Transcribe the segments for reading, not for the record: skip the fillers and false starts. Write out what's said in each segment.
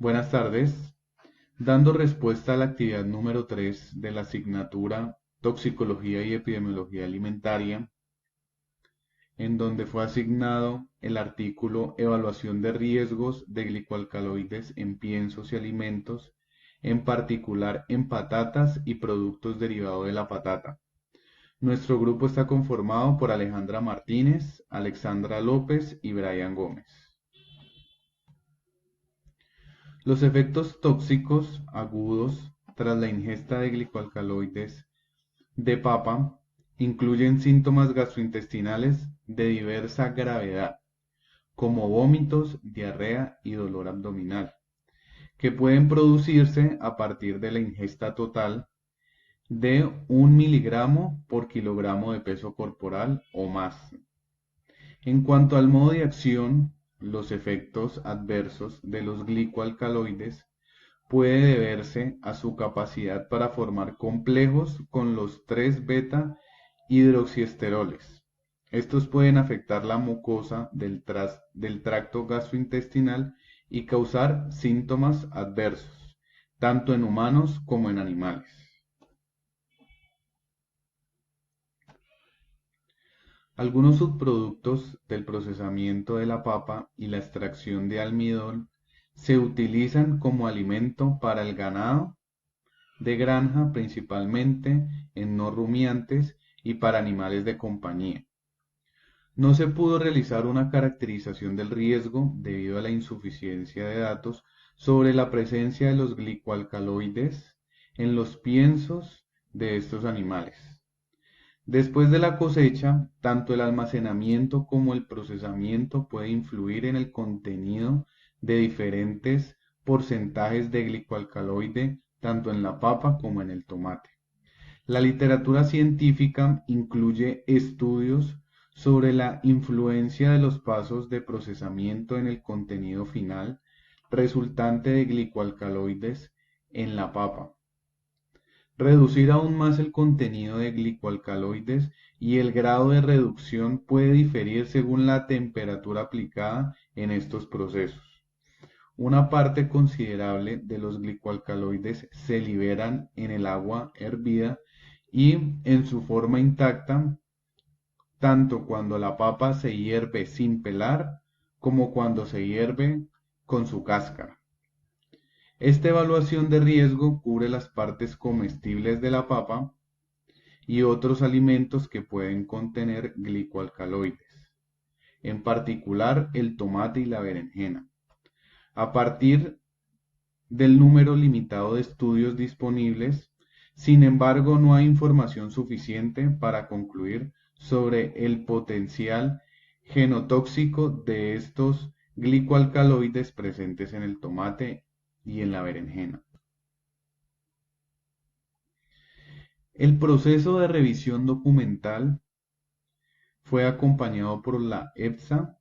Buenas tardes. Dando respuesta a la actividad número 3 de la asignatura Toxicología y Epidemiología Alimentaria, en donde fue asignado el artículo Evaluación de riesgos de glicoalcaloides en piensos y alimentos, en particular en patatas y productos derivados de la patata. Nuestro grupo está conformado por Alejandra Martínez, Alexandra López y Brian Gómez. Los efectos tóxicos agudos tras la ingesta de glicoalcaloides de papa incluyen síntomas gastrointestinales de diversa gravedad, como vómitos, diarrea y dolor abdominal, que pueden producirse a partir de la ingesta total de 1 miligramo por kilogramo de peso corporal o más. En cuanto al modo de acción, los efectos adversos de los glicoalcaloides puede deberse a su capacidad para formar complejos con los 3 beta hidroxiesteroles. Estos pueden afectar la mucosa del tracto gastrointestinal y causar síntomas adversos, tanto en humanos como en animales. Algunos subproductos del procesamiento de la papa y la extracción de almidón se utilizan como alimento para el ganado de granja, principalmente en no rumiantes y para animales de compañía. No se pudo realizar una caracterización del riesgo debido a la insuficiencia de datos sobre la presencia de los glicoalcaloides en los piensos de estos animales. Después de la cosecha, tanto el almacenamiento como el procesamiento puede influir en el contenido de diferentes porcentajes de glicoalcaloide tanto en la papa como en el tomate. La literatura científica incluye estudios sobre la influencia de los pasos de procesamiento en el contenido final resultante de glicoalcaloides en la papa. Reducir aún más el contenido de glicoalcaloides y el grado de reducción puede diferir según la temperatura aplicada en estos procesos. Una parte considerable de los glicoalcaloides se liberan en el agua hervida y en su forma intacta, tanto cuando la papa se hierve sin pelar como cuando se hierve con su cáscara. Esta evaluación de riesgo cubre las partes comestibles de la papa y otros alimentos que pueden contener glicoalcaloides, en particular el tomate y la berenjena. A partir del número limitado de estudios disponibles, sin embargo, no hay información suficiente para concluir sobre el potencial genotóxico de estos glicoalcaloides presentes en el tomate y en la berenjena. El proceso de revisión documental fue acompañado por la EFSA,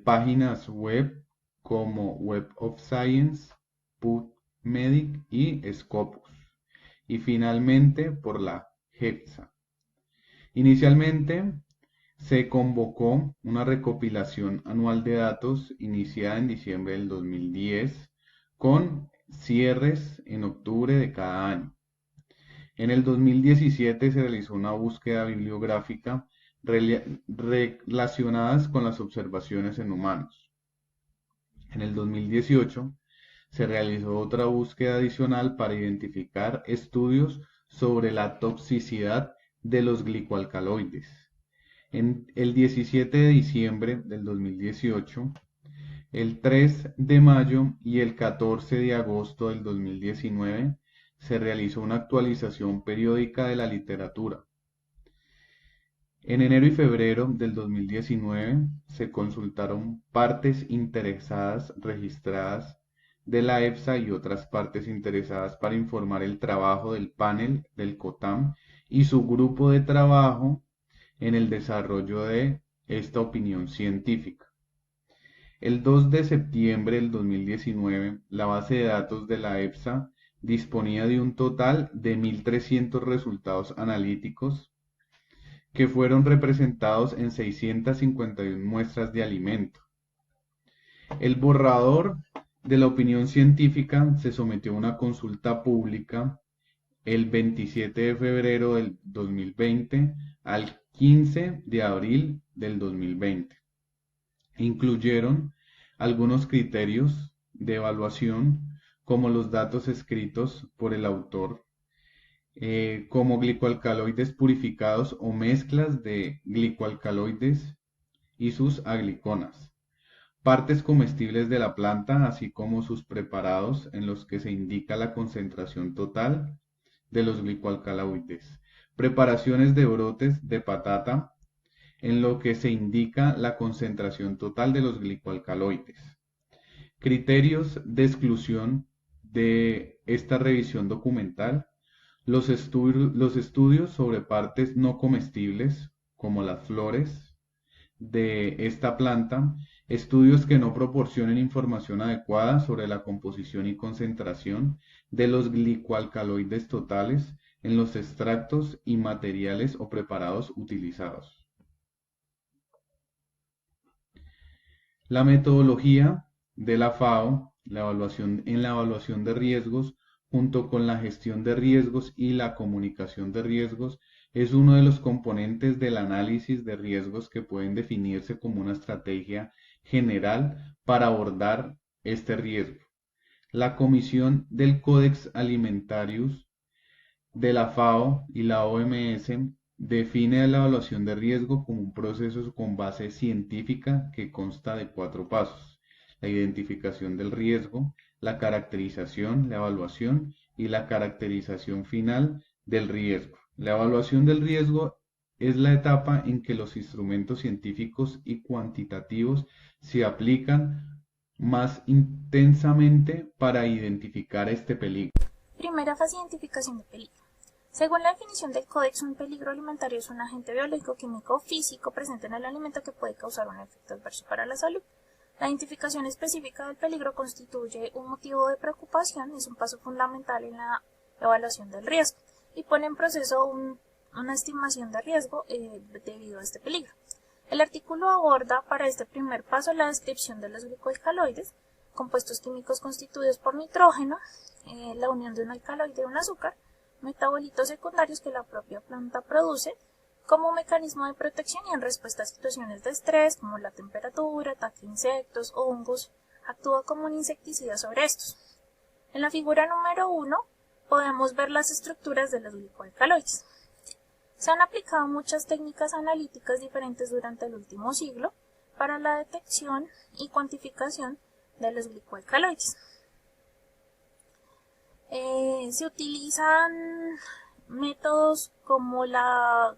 páginas web como Web of Science, PubMed y Scopus, y finalmente por la JEFSA. Inicialmente se convocó una recopilación anual de datos iniciada en diciembre del 2010 con cierres en octubre de cada año. En el 2017 se realizó una búsqueda bibliográfica relacionadas con las observaciones en humanos. En el 2018 se realizó otra búsqueda adicional para identificar estudios sobre la toxicidad de los glicoalcaloides. En el 17 de diciembre del 2018, el 3 de mayo y el 14 de agosto del 2019 se realizó una actualización periódica de la literatura. En enero y febrero del 2019 se consultaron partes interesadas registradas de la EFSA y otras partes interesadas para informar el trabajo del panel del COTAM y su grupo de trabajo en el desarrollo de esta opinión científica. El 2 de septiembre del 2019, la base de datos de la EFSA disponía de un total de 1.300 resultados analíticos que fueron representados en 651 muestras de alimento. El borrador de la opinión científica se sometió a una consulta pública el 27 de febrero del 2020 al 15 de abril del 2020. Incluyeron algunos criterios de evaluación, como los datos escritos por el autor, como glicoalcaloides purificados o mezclas de glicoalcaloides y sus agliconas, partes comestibles de la planta, así como sus preparados en los que se indica la concentración total de los glicoalcaloides, preparaciones de brotes de patata, en lo que se indica la concentración total de los glicoalcaloides. Criterios de exclusión de esta revisión documental: los estudios sobre partes no comestibles, como las flores de esta planta, estudios que no proporcionen información adecuada sobre la composición y concentración de los glicoalcaloides totales en los extractos y materiales o preparados utilizados. La metodología de la FAO, en la evaluación de riesgos, junto con la gestión de riesgos y la comunicación de riesgos, es uno de los componentes del análisis de riesgos que pueden definirse como una estrategia general para abordar este riesgo. La Comisión del Codex Alimentarius de la FAO y la OMS define la evaluación de riesgo como un proceso con base científica que consta de 4 pasos: la identificación del riesgo, la caracterización, la evaluación y la caracterización final del riesgo. La evaluación del riesgo es la etapa en que los instrumentos científicos y cuantitativos se aplican más intensamente para identificar este peligro. Primera fase: identificación de peligro. Según la definición del Códex, un peligro alimentario es un agente biológico, químico o físico presente en el alimento que puede causar un efecto adverso para la salud. La identificación específica del peligro constituye un motivo de preocupación, es un paso fundamental en la evaluación del riesgo y pone en proceso una estimación de riesgo debido a este peligro. El artículo aborda para este primer paso la descripción de los glicoalcaloides, compuestos químicos constituidos por nitrógeno, la unión de un alcaloide y un azúcar, metabolitos secundarios que la propia planta produce como mecanismo de protección y en respuesta a situaciones de estrés como la temperatura, ataque de insectos, hongos, actúa como un insecticida sobre estos. En la figura número 1 podemos ver las estructuras de los glicoalcaloides. Se han aplicado muchas técnicas analíticas diferentes durante el último siglo para la detección y cuantificación de los glicoalcaloides. Se utilizan métodos como la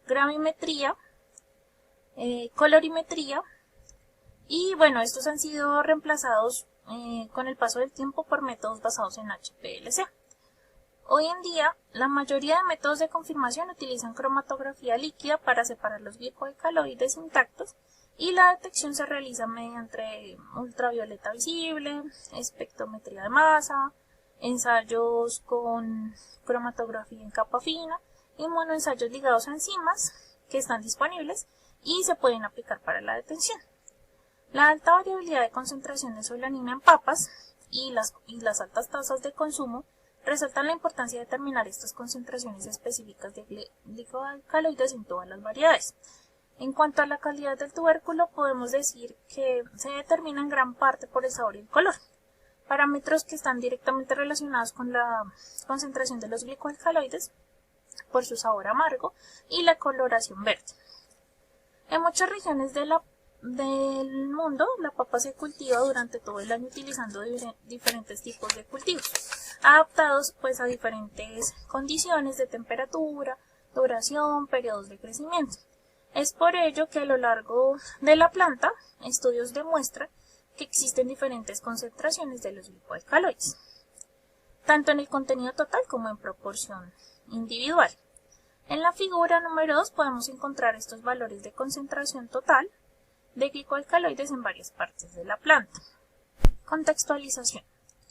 gravimetría, colorimetría, y bueno, estos han sido reemplazados con el paso del tiempo por métodos basados en HPLC. Hoy en día, la mayoría de métodos de confirmación utilizan cromatografía líquida para separar los glicoalcaloides intactos, y la detección se realiza mediante ultravioleta visible, espectrometría de masa, ensayos con cromatografía en capa fina y monoensayos ligados a enzimas que están disponibles y se pueden aplicar para la detención. La alta variabilidad de concentración de solanina en papas y las altas tasas de consumo resaltan la importancia de determinar estas concentraciones específicas de glicoalcaloides en todas las variedades. En cuanto a la calidad del tubérculo, podemos decir que se determina en gran parte por el sabor y el color, parámetros que están directamente relacionados con la concentración de los glicoalcaloides por su sabor amargo y la coloración verde. En muchas regiones del mundo, la papa se cultiva durante todo el año utilizando diferentes tipos de cultivos, adaptados pues a diferentes condiciones de temperatura, duración, periodos de crecimiento. Es por ello que a lo largo de la planta, estudios demuestran que existen diferentes concentraciones de los glicoalcaloides, tanto en el contenido total como en proporción individual. En la figura número 2 podemos encontrar estos valores de concentración total de glicoalcaloides en varias partes de la planta. Contextualización.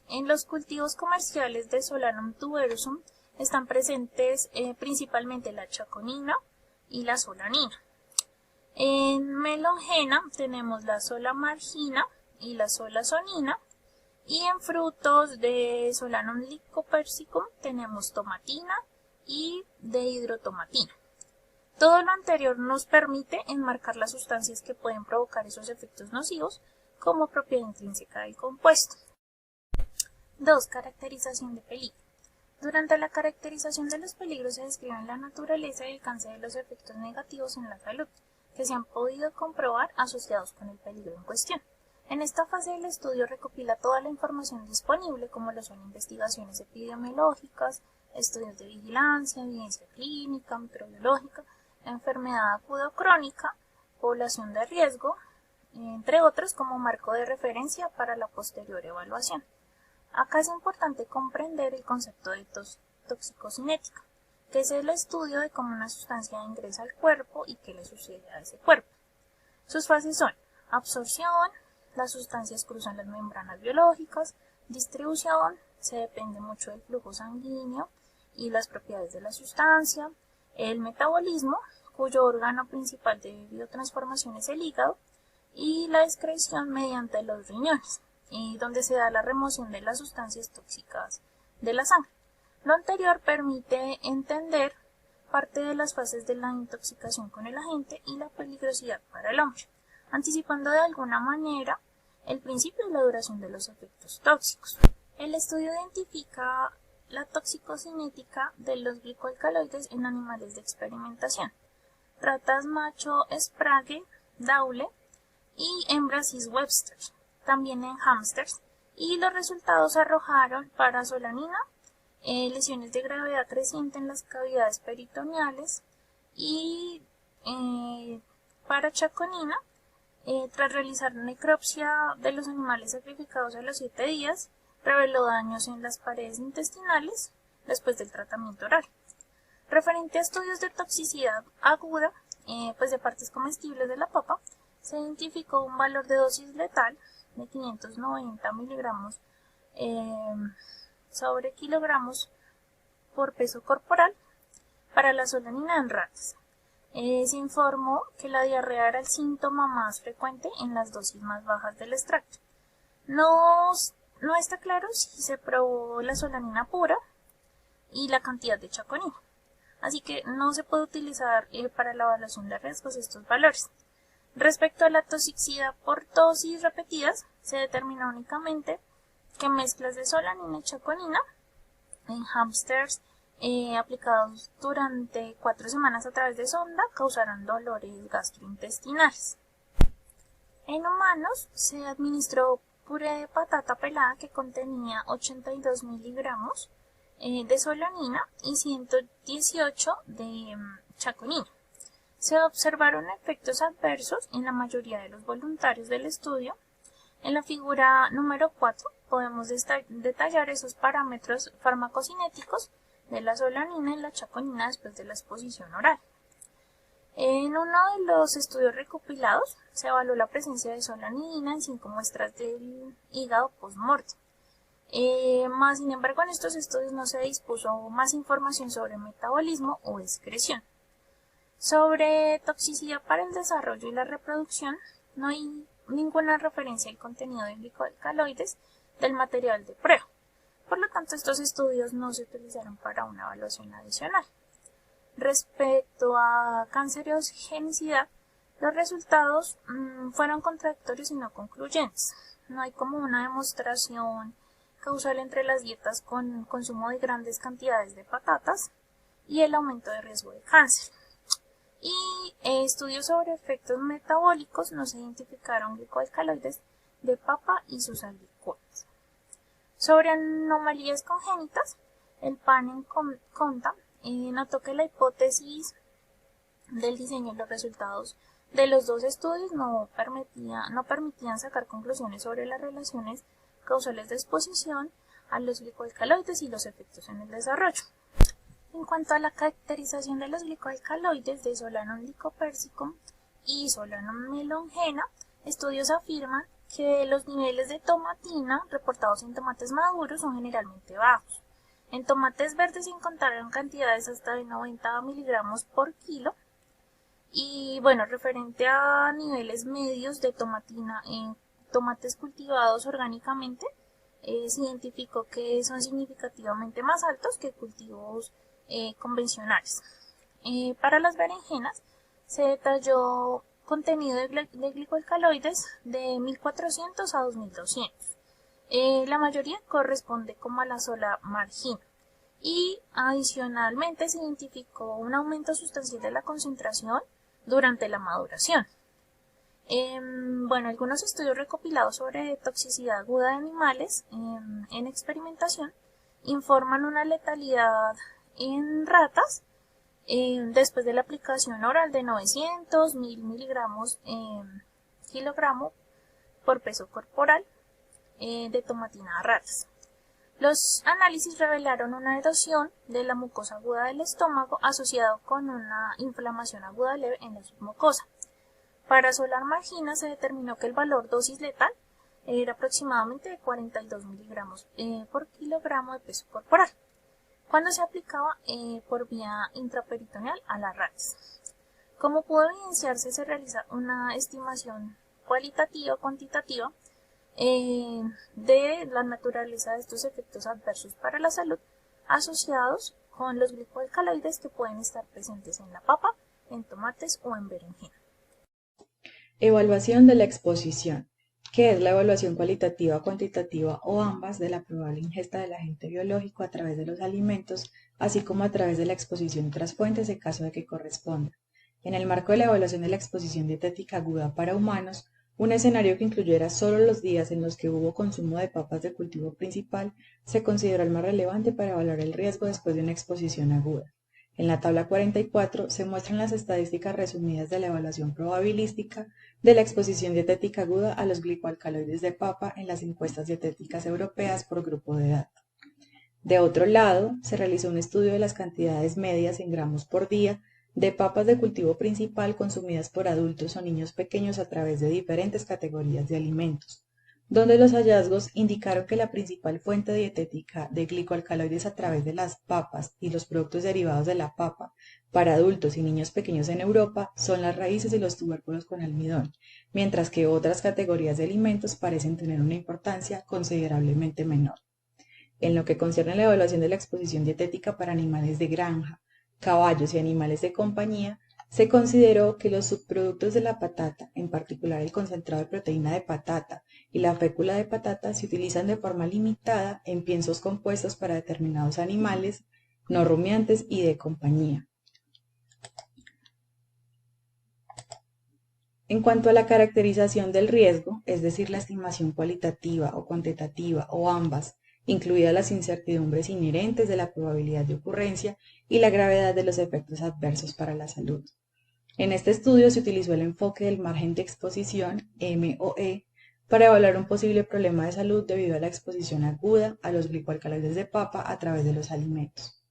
En los cultivos comerciales de Solanum tuberosum están presentes principalmente la chaconina y la solanina. En melongena tenemos la solamargina y la solasonina, Y en frutos de Solanum lycopersicum tenemos tomatina y dehidrotomatina. Todo lo anterior nos permite enmarcar las sustancias que pueden provocar esos efectos nocivos como propiedad intrínseca del compuesto. 2. Caracterización de peligro. Durante la caracterización de los peligros se describen la naturaleza y alcance de los efectos negativos en la salud, que se han podido comprobar asociados con el peligro en cuestión. En esta fase del estudio recopila toda la información disponible, como lo son investigaciones epidemiológicas, estudios de vigilancia, evidencia clínica, microbiológica, enfermedad aguda o crónica, población de riesgo, entre otros, como marco de referencia para la posterior evaluación. Acá es importante comprender el concepto de toxicocinética, que es el estudio de cómo una sustancia ingresa al cuerpo y qué le sucede a ese cuerpo. Sus fases son absorción, las sustancias cruzan las membranas biológicas, distribución, se depende mucho del flujo sanguíneo y las propiedades de la sustancia, el metabolismo, cuyo órgano principal de biotransformación es el hígado, y la excreción mediante los riñones, donde se da la remoción de las sustancias tóxicas de la sangre. Lo anterior permite entender parte de las fases de la intoxicación con el agente y la peligrosidad para el hombre, anticipando de alguna manera el principio y la duración de los efectos tóxicos. El estudio identifica la toxicocinética de los glicoalcaloides en animales de experimentación, ratas macho Sprague, Dawle y hembras Webster, también en hámsters, y los resultados arrojaron para solanina lesiones de gravedad creciente en las cavidades peritoneales y para chaconina, tras realizar necropsia de los animales sacrificados a los 7 días, reveló daños en las paredes intestinales después del tratamiento oral. Referente a estudios de toxicidad aguda, pues de partes comestibles de la papa, se identificó un valor de dosis letal de 590 miligramos sobre kilogramos por peso corporal para la solanina en ratas. Se informó que la diarrea era el síntoma más frecuente en las dosis más bajas del extracto. No está claro si se probó la solanina pura y la cantidad de chaconina, así que no se puede utilizar para la evaluación de riesgos estos valores. Respecto a la toxicidad por dosis repetidas, se determinó únicamente que mezclas de solanina y chaconina en hámsters aplicados durante 4 semanas a través de sonda causaron dolores gastrointestinales. En humanos se administró puré de patata pelada que contenía 82 miligramos de solanina y 118 de chaconina. Se observaron efectos adversos en la mayoría de los voluntarios del estudio. En la figura número 4 podemos detallar esos parámetros farmacocinéticos de la solanina y la chaconina después de la exposición oral. En uno de los estudios recopilados se evaluó la presencia de solanina en 5 muestras del hígado post-mortem. Sin embargo, en estos estudios no se dispuso más información sobre metabolismo o excreción. Sobre toxicidad para el desarrollo y la reproducción, no hay ninguna referencia al contenido de glicoalcaloides del material de prueba. Por lo tanto, estos estudios no se utilizaron para una evaluación adicional. Respecto a cancerogenicidad, los resultados fueron contradictorios y no concluyentes. No hay como una demostración causal entre las dietas con consumo de grandes cantidades de patatas y el aumento de riesgo de cáncer. Y estudios sobre efectos metabólicos no se identificaron glicoalcaloides de papa y sus aldecones. Sobre anomalías congénitas, el panel Conta notó que la hipótesis del diseño y los resultados de los dos estudios no permitían sacar conclusiones sobre las relaciones causales de exposición a los glicoalcaloides y los efectos en el desarrollo. En cuanto a la caracterización de los glicoalcaloides de Solanum lycopersicum y Solanum melongena, estudios afirman que los niveles de tomatina reportados en tomates maduros son generalmente bajos. En tomates verdes se encontraron cantidades hasta de 90 miligramos por kilo. Y bueno, referente a niveles medios de tomatina en tomates cultivados orgánicamente, se identificó que son significativamente más altos que cultivos convencionales. Para las berenjenas se detalló contenido de glicoalcaloides de 1400 a 2200. La mayoría corresponde como a la sola margina. Y adicionalmente se identificó un aumento sustancial de la concentración durante la maduración. Bueno, algunos estudios recopilados sobre toxicidad aguda de animales en experimentación informan una letalidad en ratas después de la aplicación oral de 900-1000 miligramos kilogramo por peso corporal de tomatina a ratas. Los análisis revelaron una erosión de la mucosa aguda del estómago asociado con una inflamación aguda leve en la submucosa. Para solar margina se determinó que el valor dosis letal era aproximadamente de 42 miligramos por kilogramo de peso corporal, cuando se aplicaba por vía intraperitoneal a las ratas. Como pudo evidenciarse, se realiza una estimación cualitativa o cuantitativa de la naturaleza de estos efectos adversos para la salud asociados con los glicoalcaloides que pueden estar presentes en la papa, en tomates o en berenjena. Evaluación de la exposición, que es la evaluación cualitativa o cuantitativa o ambas de la probable ingesta del agente biológico a través de los alimentos, así como a través de la exposición a otras fuentes en caso de que corresponda. En el marco de la evaluación de la exposición dietética aguda para humanos, un escenario que incluyera solo los días en los que hubo consumo de papas de cultivo principal se consideró el más relevante para evaluar el riesgo después de una exposición aguda. En la tabla 44 se muestran las estadísticas resumidas de la evaluación probabilística de la exposición dietética aguda a los glicoalcaloides de papa en las encuestas dietéticas europeas por grupo de edad. De otro lado, se realizó un estudio de las cantidades medias en gramos por día de papas de cultivo principal consumidas por adultos o niños pequeños a través de diferentes categorías de alimentos, donde los hallazgos indicaron que la principal fuente dietética de glicoalcaloides a través de las papas y los productos derivados de la papa para adultos y niños pequeños en Europa son las raíces y los tubérculos con almidón, mientras que otras categorías de alimentos parecen tener una importancia considerablemente menor. En lo que concierne a la evaluación de la exposición dietética para animales de granja, caballos y animales de compañía, se consideró que los subproductos de la patata, en particular el concentrado de proteína de patata y la fécula de patata, se utilizan de forma limitada en piensos compuestos para determinados animales no rumiantes y de compañía. En cuanto a la caracterización del riesgo, es decir, la estimación cualitativa o cuantitativa o ambas, incluidas las incertidumbres inherentes de la probabilidad de ocurrencia y la gravedad de los efectos adversos para la salud. En este estudio se utilizó el enfoque del margen de exposición, MOE, para evaluar un posible problema de salud debido a la exposición aguda a los glicoalcaloides de papa a través de los alimentos.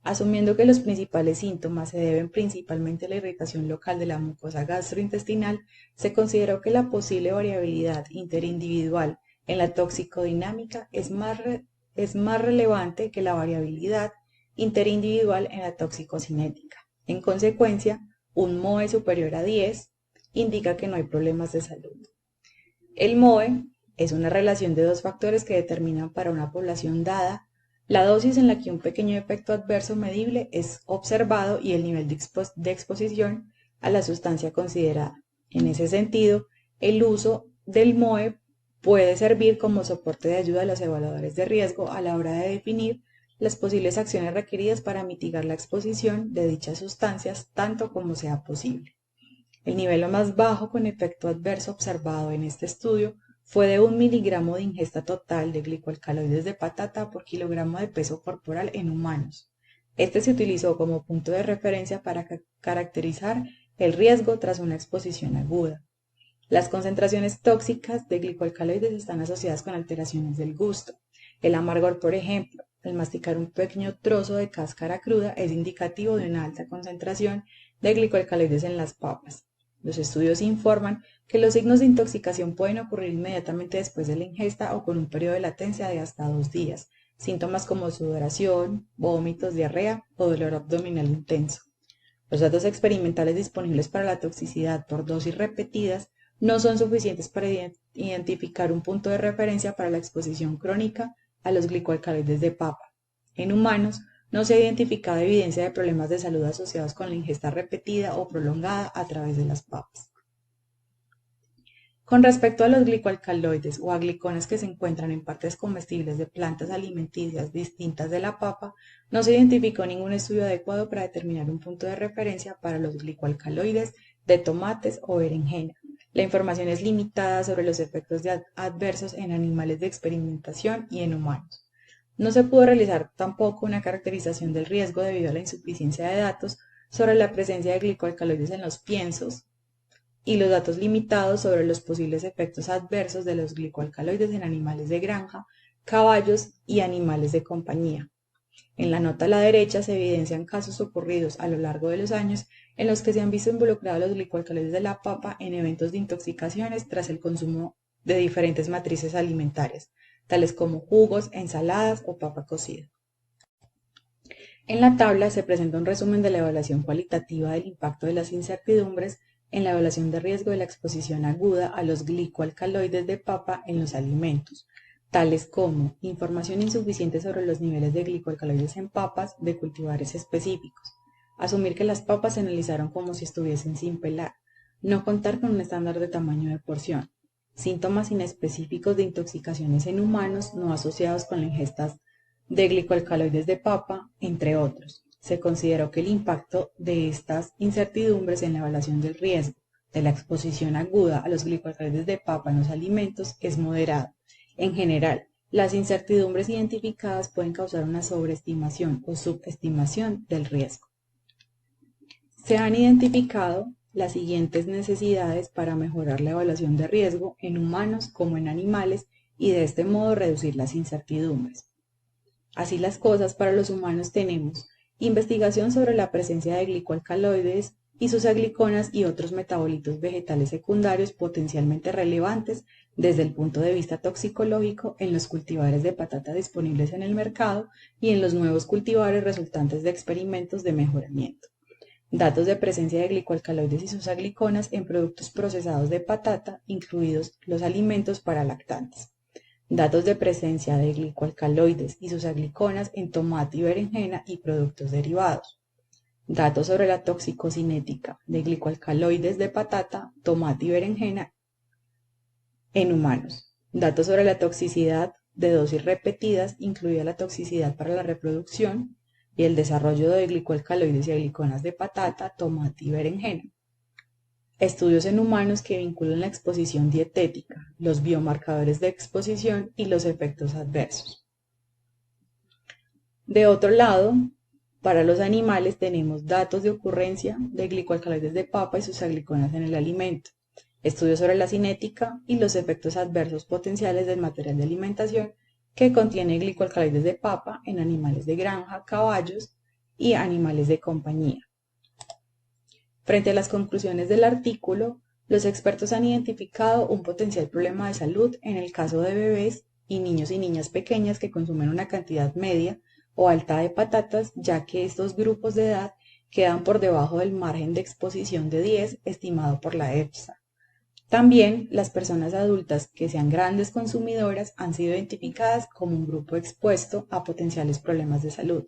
Asumiendo que los principales síntomas se deben principalmente a la irritación local de la mucosa gastrointestinal, se consideró que la posible variabilidad interindividual en la toxicodinámica es más relevante que la variabilidad interindividual en la toxicocinética. En consecuencia, un MOE superior a 10 indica que no hay problemas de salud. El MOE es una relación de dos factores que determinan para una población dada la dosis en la que un pequeño efecto adverso medible es observado y el nivel de exposición a la sustancia considerada. En ese sentido, el uso del MOE puede servir como soporte de ayuda a los evaluadores de riesgo a la hora de definir las posibles acciones requeridas para mitigar la exposición de dichas sustancias tanto como sea posible. El nivel más bajo con efecto adverso observado en este estudio fue de 1 miligramo de ingesta total de glicoalcaloides de patata por kilogramo de peso corporal en humanos. Este se utilizó como punto de referencia para caracterizar el riesgo tras una exposición aguda. Las concentraciones tóxicas de glicoalcaloides están asociadas con alteraciones del gusto. El amargor, por ejemplo, al masticar un pequeño trozo de cáscara cruda es indicativo de una alta concentración de glicoalcaloides en las papas. Los estudios informan que los signos de intoxicación pueden ocurrir inmediatamente después de la ingesta o con un periodo de latencia de hasta 2 días, síntomas como sudoración, vómitos, diarrea o dolor abdominal intenso. Los datos experimentales disponibles para la toxicidad por dosis repetidas no son suficientes para identificar un punto de referencia para la exposición crónica a los glicoalcaloides de papa. En humanos, no se ha identificado evidencia de problemas de salud asociados con la ingesta repetida o prolongada a través de las papas. Con respecto a los glicoalcaloides o a gliconas que se encuentran en partes comestibles de plantas alimenticias distintas de la papa, no se identificó ningún estudio adecuado para determinar un punto de referencia para los glicoalcaloides de tomates o berenjena. La información es limitada sobre los efectos adversos en animales de experimentación y en humanos. No se pudo realizar tampoco una caracterización del riesgo debido a la insuficiencia de datos sobre la presencia de glicoalcaloides en los piensos y los datos limitados sobre los posibles efectos adversos de los glicoalcaloides en animales de granja, caballos y animales de compañía. En la nota a la derecha se evidencian casos ocurridos a lo largo de los años en los que se han visto involucrados los glicoalcaloides de la papa en eventos de intoxicaciones tras el consumo de diferentes matrices alimentarias, tales como jugos, ensaladas o papa cocida. En la tabla se presenta un resumen de la evaluación cualitativa del impacto de las incertidumbres en la evaluación de riesgo de la exposición aguda a los glicoalcaloides de papa en los alimentos, tales como información insuficiente sobre los niveles de glicoalcaloides en papas de cultivares específicos, asumir que las papas se analizaron como si estuviesen sin pelar, no contar con un estándar de tamaño de porción, síntomas inespecíficos de intoxicaciones en humanos no asociados con la ingesta de glicoalcaloides de papa, entre otros. Se consideró que el impacto de estas incertidumbres en la evaluación del riesgo de la exposición aguda a los glicoalcaloides de papa en los alimentos es moderado. En general, las incertidumbres identificadas pueden causar una sobreestimación o subestimación del riesgo. Se han identificado las siguientes necesidades para mejorar la evaluación de riesgo en humanos como en animales y de este modo reducir las incertidumbres. Así las cosas, para los humanos tenemos investigación sobre la presencia de glicoalcaloides y sus agliconas y otros metabolitos vegetales secundarios potencialmente relevantes desde el punto de vista toxicológico en los cultivares de patata disponibles en el mercado y en los nuevos cultivares resultantes de experimentos de mejoramiento. Datos de presencia de glicoalcaloides y sus agliconas en productos procesados de patata, incluidos los alimentos para lactantes. Datos de presencia de glicoalcaloides y sus agliconas en tomate y berenjena y productos derivados. Datos sobre la toxicocinética de glicoalcaloides de patata, tomate y berenjena en humanos. Datos sobre la toxicidad de dosis repetidas, incluida la toxicidad para la reproducción y el desarrollo de glicoalcaloides y agliconas de patata, tomate y berenjena. Estudios en humanos que vinculan la exposición dietética, los biomarcadores de exposición y los efectos adversos. De otro lado, para los animales tenemos datos de ocurrencia de glicoalcaloides de papa y sus agliconas en el alimento, estudios sobre la cinética y los efectos adversos potenciales del material de alimentación que contiene glicoalcaloides de papa en animales de granja, caballos y animales de compañía. Frente a las conclusiones del artículo, los expertos han identificado un potencial problema de salud en el caso de bebés y niñas pequeñas que consumen una cantidad media o alta de patatas, ya que estos grupos de edad quedan por debajo del margen de exposición de 10 estimado por la EFSA. También las personas adultas que sean grandes consumidoras han sido identificadas como un grupo expuesto a potenciales problemas de salud.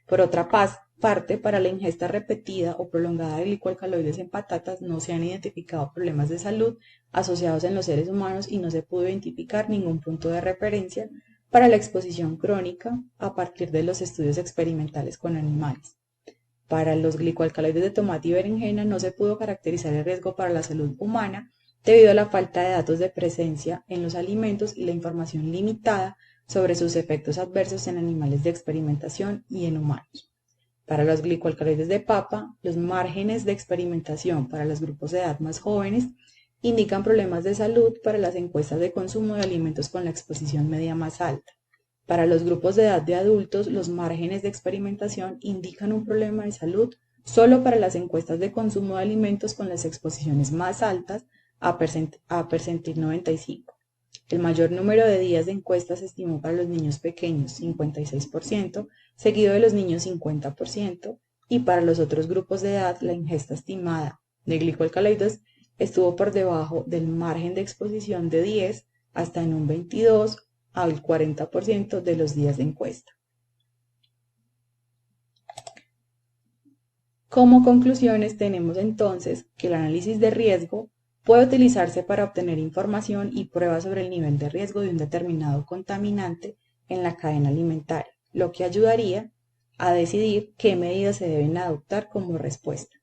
Por otra parte, para la ingesta repetida o prolongada de glicoalcaloides en patatas no se han identificado problemas de salud asociados en los seres humanos y no se pudo identificar ningún punto de referencia para la exposición crónica a partir de los estudios experimentales con animales. Para los glicoalcaloides de tomate y berenjena no se pudo caracterizar el riesgo para la salud humana debido a la falta de datos de presencia en los alimentos y la información limitada sobre sus efectos adversos en animales de experimentación y en humanos. Para los glicoalcaloides de papa, los márgenes de experimentación para los grupos de edad más jóvenes indican problemas de salud para las encuestas de consumo de alimentos con la exposición media más alta. Para los grupos de edad de adultos, los márgenes de experimentación indican un problema de salud solo para las encuestas de consumo de alimentos con las exposiciones más altas a percentil 95. El mayor número de días de encuesta se estimó para los niños pequeños, 56%, seguido de los niños 50%, y para los otros grupos de edad la ingesta estimada de glicoalcaloides estuvo por debajo del margen de exposición de 10 hasta en un 22 al 40% de los días de encuesta. Como conclusiones tenemos entonces que el análisis de riesgo puede utilizarse para obtener información y pruebas sobre el nivel de riesgo de un determinado contaminante en la cadena alimentaria, lo que ayudaría a decidir qué medidas se deben adoptar como respuesta.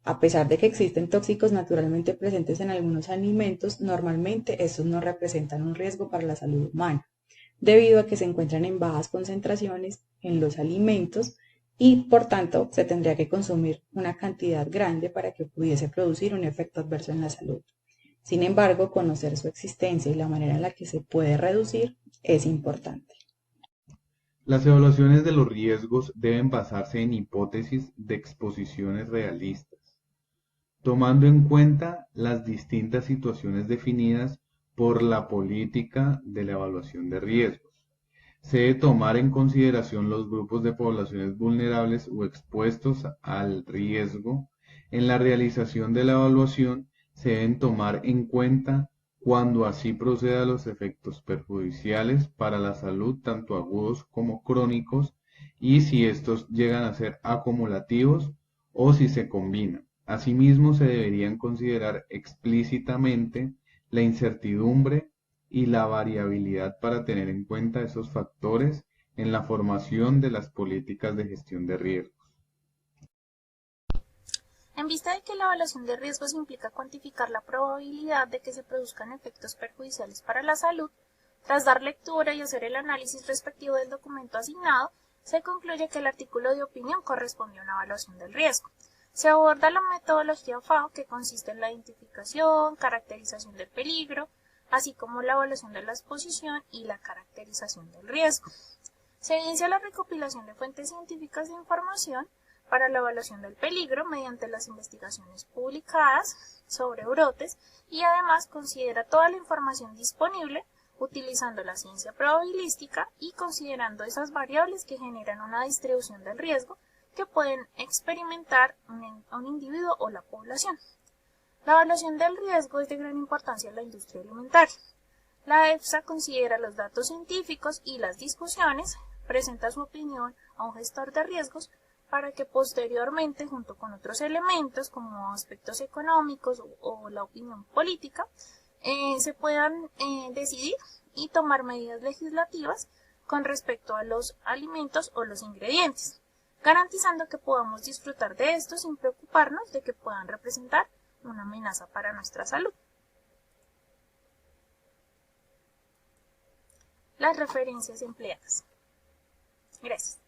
A pesar de que existen tóxicos naturalmente presentes en algunos alimentos, normalmente estos no representan un riesgo para la salud humana, debido a que se encuentran en bajas concentraciones en los alimentos y, por tanto, se tendría que consumir una cantidad grande para que pudiese producir un efecto adverso en la salud. Sin embargo, conocer su existencia y la manera en la que se puede reducir es importante. Las evaluaciones de los riesgos deben basarse en hipótesis de exposiciones realistas, tomando en cuenta las distintas situaciones definidas por la política de la evaluación de riesgos. Se debe tomar en consideración los grupos de poblaciones vulnerables o expuestos al riesgo. En la realización de la evaluación se deben tomar en cuenta cuando así proceda los efectos perjudiciales para la salud tanto agudos como crónicos y si estos llegan a ser acumulativos o si se combinan. Asimismo, se deberían considerar explícitamente la incertidumbre y la variabilidad para tener en cuenta esos factores en la formación de las políticas de gestión de riesgos. En vista de que la evaluación de riesgos implica cuantificar la probabilidad de que se produzcan efectos perjudiciales para la salud, tras dar lectura y hacer el análisis respectivo del documento asignado, se concluye que el artículo de opinión corresponde a una evaluación del riesgo. Se aborda la metodología FAO, que consiste en la identificación, caracterización del peligro, así como la evaluación de la exposición y la caracterización del riesgo. Se evidencia la recopilación de fuentes científicas de información para la evaluación del peligro mediante las investigaciones publicadas sobre brotes y además considera toda la información disponible utilizando la ciencia probabilística y considerando esas variables que generan una distribución del riesgo que pueden experimentar un individuo o la población. La evaluación del riesgo es de gran importancia en la industria alimentaria. La EFSA considera los datos científicos y las discusiones, presenta su opinión a un gestor de riesgos para que posteriormente, junto con otros elementos como aspectos económicos o la opinión política, se puedan decidir y tomar medidas legislativas con respecto a los alimentos o los ingredientes, garantizando que podamos disfrutar de estos sin preocuparnos de que puedan representar una amenaza para nuestra salud. Las referencias empleadas. Gracias.